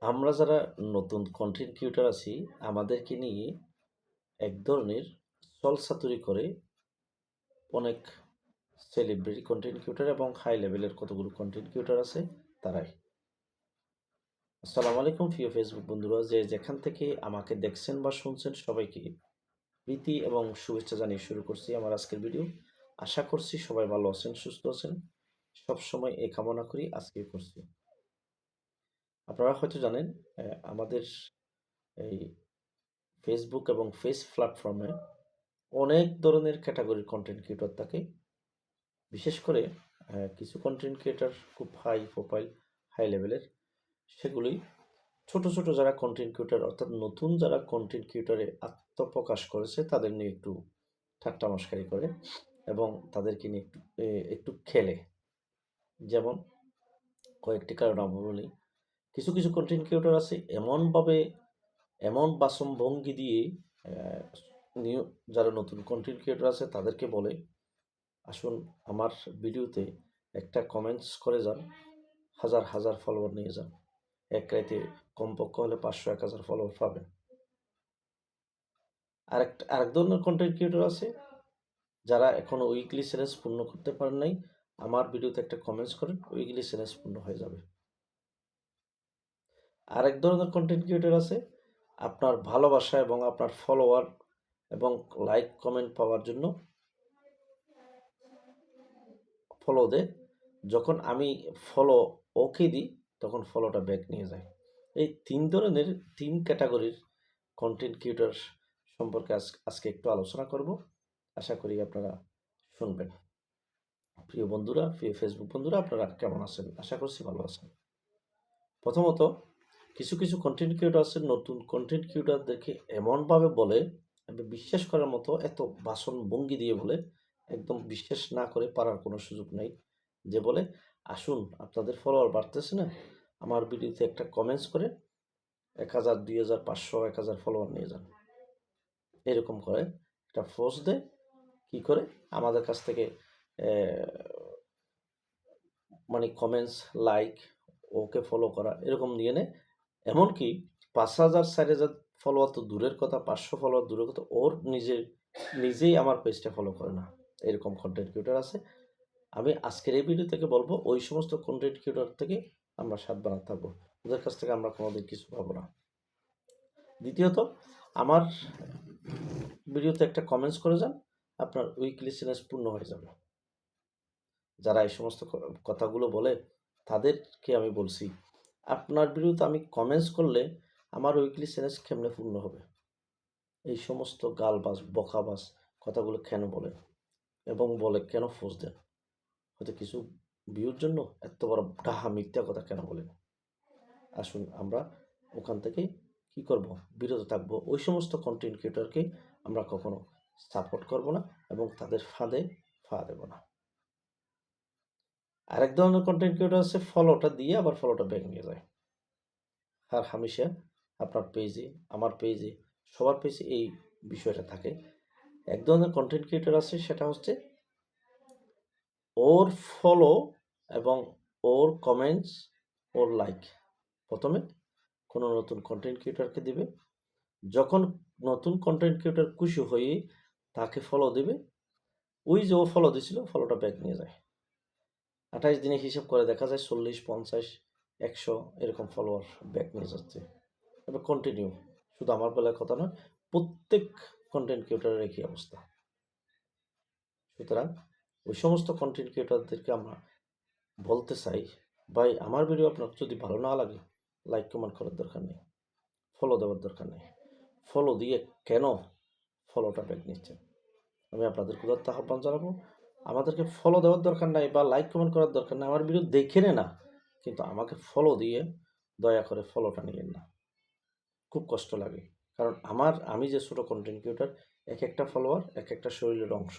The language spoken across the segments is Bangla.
আমরা যারা নতুন কন্টেন্ট ক্রিয়েটর আছি, আমাদেরকে নিয়ে এক ধরনের ছলচাতুরি করে অনেক সেলিব্রিটি কন্টেন্ট ক্রিয়েটর এবং হাই লেভেলের কতগুলো কন্টেন্ট ক্রিয়েটর আছে তারাই। আসসালামু আলাইকুম প্রিয় ফেসবুক বন্ধুরা, যে যেখান থেকে আমাকে দেখছেন বা শুনছেন সবাইকে প্রীতি এবং শুভেচ্ছা জানিয়ে শুরু করছি আমার আজকের ভিডিও। আশা করছি সবাই ভালো আছেন, সুস্থ আছেন। সবসময় এই কামনা করি, আজকে করছি। আপনারা হয়তো জানেন, আমাদের এই ফেসবুক এবং ফেস প্ল্যাটফর্মে অনেক ধরনের ক্যাটাগরির কন্টেন্ট ক্রিয়েটর থাকে। বিশেষ করে কিছু কন্টেন্ট ক্রিয়েটর খুব হাই প্রোফাইল, হাই লেভেলের। সেগুলি ছোট ছোট যারা কন্টেন্ট ক্রিয়েটর, অর্থাৎ নতুন যারা কন্টেন্ট ক্রিয়েটরে আত্মপ্রকাশ করেছে তাদের নিয়ে একটু ঠাট্টা মশকারি করে এবং তাদেরকে নিয়ে একটু একটু খেলে। যেমন কয়েকটি কারণ আমরা বলি, কিছু কিছু কন্টেন্ট ক্রিয়েটর আছে এমনভাবে, এমন বাচনভঙ্গি দিয়ে আহ, যারা নতুন কন্টেন্ট ক্রিয়েটর আছে তাদেরকে বলে, আসুন আমার ভিডিওতে একটা কমেন্টস করে যান, হাজার হাজার ফলোয়ার নিয়ে যান, এক রাইতে কমপক্ষে হলে 500-1000 ফলোয়ার পাবেন। আরেক ধরনের কন্টেন্ট ক্রিয়েটর আছে যারা এখনো উইকলি চ্যালেঞ্জ পূর্ণ করতে পারেন নাই, আমার ভিডিওতে একটা কমেন্টস করেন, উইকলি চ্যালেঞ্জ পূর্ণ হয়ে যাবে। আরেক ধরনের কন্টেন্ট ক্রিয়েটর আছে আপনার ভালোবাসা এবং আপনার ফলোয়ার এবং লাইক কমেন্ট পাওয়ার জন্য ফলো দেয়। যখন আমি ফলো ওকে দিই তখন ফলোটা ব্যাক নিয়ে যায়। এই তিন ক্যাটাগরির কন্টেন্ট ক্রিয়েটর সম্পর্কে আজকে একটু আলোচনা করব। আশা করি আপনারা শুনবেন। প্রিয় বন্ধুরা, প্রিয় ফেসবুক বন্ধুরা, আপনারা কেমন আছেন? আশা করছি ভালো আছেন। প্রথমত, কিছু কিছু কন্টেন্ট ক্রিয়েটর আছে, নতুন কন্টেন্ট ক্রিয়েটরদেরকে এমনভাবে বলে, বিশ্বাস করার মতো এত ভাষণ ভঙ্গি দিয়ে বলে, একদম বিশ্বাস না করে পারার কোনো সুযোগ নেই। যে বলে, আসুন আপনাদের ফলোয়ার বাড়তেছে না, আমার ভিডিওতে একটা কমেন্টস করে 1000, 2000, 500, 1000 ফলোয়ার নিয়ে যান। এরকম করে একটা পোস্ট দেয়। কি করে আমাদের কাছ থেকে মানে কমেন্টস, লাইক, ওকে ফলো করা এরকম নিয়ে নেয়। এমনকি 5000, 4000 ফলোয়ার তো দূরের কথা, 500 ফলোয়ার দূরের কথা, ওর নিজেই আমার পেজটা ফলো করে না। এরকম কন্টেন্ট ক্রিয়েটর আছে। আমি আজকের এই ভিডিও থেকে বলবো, ওই সমস্ত কন্টেন্ট ক্রিয়েটর থেকে আমরা সাবধান থাকবো। ওদের কাছ থেকে আমরা কোনোদিন কিছু পাবো না। দ্বিতীয়ত, আমার ভিডিওতে একটা কমেন্টস করে যান, আপনার উইকলি চ্যালেঞ্জ পূর্ণ হয়ে যাবে। যারা এই সমস্ত কথাগুলো বলে তাদেরকে আমি বলছি, আপনার ভিডিওতে আমি কমেন্টস করলে আমার উইকলি চ্যালেঞ্জ কেমনে পূর্ণ হবে? এই সমস্ত গালবাজ, বকাবাজ কথাগুলো কেন বলেন এবং বলে কেন ফোর্স দেন? হয়তো কিছু ভিউর জন্য এত বড় ডাহা মিথ্যা কথা কেন বলেন? আসুন আমরা ওখান থেকে কি করব, বিরত থাকবো। ওই সমস্ত কন্টেন্ট ক্রিয়েটরকে আমরা কখনো সাপোর্ট করব না এবং তাদের ফাঁদে পা দেব না। আরেক ধরনের কন্টেন্ট ক্রিয়েটর আছে, ফলোটা দিয়ে আবার ফলোটা ব্যাক নিয়ে যায়। আর হামেশা আপনার পেজে, আমার পেজে, সবার পেজে এই বিষয়টা থাকে। এক ধরনের কন্টেন্ট ক্রিয়েটর আছে, সেটা হচ্ছে ওর ফলো এবং ওর কমেন্টস, ওর লাইক প্রথমে কোনো নতুন কন্টেন্ট ক্রিয়েটরকে দিবে। যখন নতুন কন্টেন্ট ক্রিয়েটর খুশি হয়ে তাকে ফলো দেবে, ওই যে ও ফলো দিছিল ফলোটা ব্যাক নিয়ে যায়। 28 দিনে হিসাব করে দেখা যায় 40, 50, 100 এরকম ফলোয়ার ব্যাক নিয়ে যাচ্ছে। এবার কন্টিনিউ, শুধু আমার বেলার কথা নয়, প্রত্যেক কন্টেন্ট ক্রিয়েটরের একই অবস্থা। সুতরাং ওই সমস্ত কন্টেন্ট ক্রিয়েটরদেরকে আমরা বলতে চাই, ভাই আমার ভিডিও আপনার যদি ভালো না লাগে, লাইক কমেন্ট করার দরকার নেই, ফলো দেওয়ার দরকার নেই। ফলো দিয়ে কেন ফলোটা ব্যাক নিচ্ছেন? আমি আপনাদের ক্ষুধার্ত আহ্বান জানাবো, আমাদেরকে ফলো দেওয়ার দরকার নাই বা লাইক কমেন্ট করার দরকার নেই, আমার ভিডিও দেখে না, কিন্তু আমাকে ফলো দিয়ে দয়া করে ফলোটা নিয়েন না। খুব কষ্ট লাগে, কারণ আমি যে ছোটো কন্টেন্ট ক্রিয়েটর, এক একটা ফলোয়ার এক একটা শরীরের অংশ।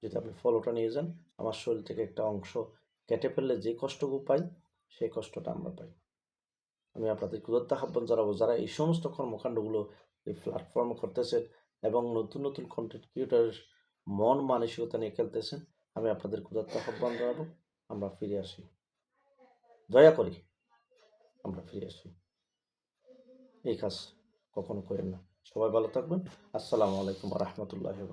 যদি আপনি ফলোটা নিয়ে যান, আমার শরীর থেকে একটা অংশ কেটে ফেললে যে কষ্টটুকু পাই, সেই কষ্টটা আমরা পাই। আমি আপনাদের ক্ষুধার্ত আহ্বান জানাবো, যারা এই সমস্ত কর্মকাণ্ডগুলো এই প্ল্যাটফর্মে করতেছেন এবং নতুন নতুন কন্টেন্ট ক্রিয়েটরের মন মানসিকতা নিয়ে খেলতেছেন, আমি আপনাদের ক্ষুধার্ত আহ্বান জানাবো, আমরা ফিরে আসি। দয়া করি আমরা ফিরে আসি। এই কাজ কখনো করেন না। সবাই ভালো থাকবেন। আসসালামু আলাইকুম ওয়া রাহমাতুল্লাহি ওয়া বারাকাতুহু।